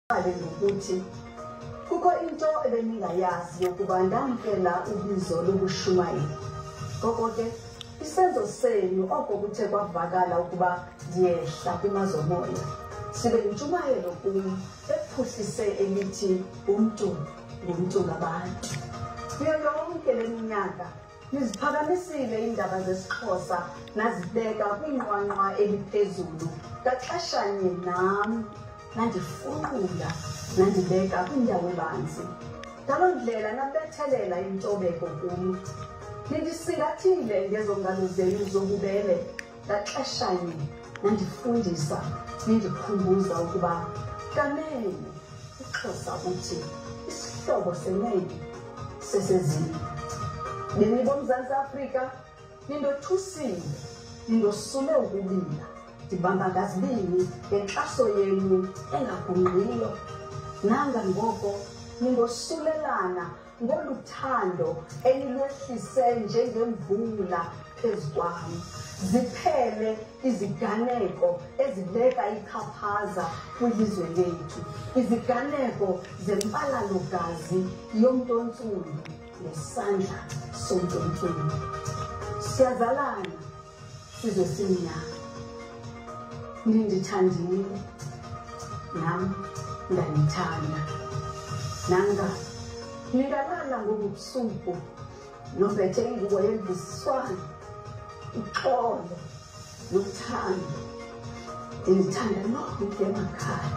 Ngokuthi kukho into ebeningayazi yokuba ndamkela ubizo lobushumayeli. Ngoko ke isenzo senu oko kuthe kwavakala ukuba ndiyehla kwimazomoya sibe yintshumayelo kum ephuhlise elithi umntu ngumntu ngabantu. Kuyo yonke le minyaka niziphakamisile iindaba zesiXhosa nazibeka kwinqwanqwa eliphezulu ngaxeshanye nam nandifunqula nandibeka kwindawo ebanzi. Ngaloo ndlela nabethelela intobeko kum. Nindisingathile ngezongalo zenu zobubele ngaxeshanye nandifundisa nindikhumbuza ukuba kanene uXhosa uthi isihlobo senene sesezini. Bemi boMzantsi Afrika nindothusile, nindosule ukubila. Ndibamba ngazibini ngenkxaso yenu engagungqiyo. Nanga ngoko ningosulelana ngoluthando enilwehlise njengemvula phezu kwam. Ziphele iziganeko ezibeka ichaphaza kwilizwe lethu, iziganeko zempalalogazi yomntu ontsundu nesandla somntu ontsundu. Siyazalana sizwe simnyama. Nindithandile nam ndanithanda. Nanga ningalala ngobusuku nophethe ingubo yemvisiswano, uxolo nothando. Ndinithanda nonke emakhaya.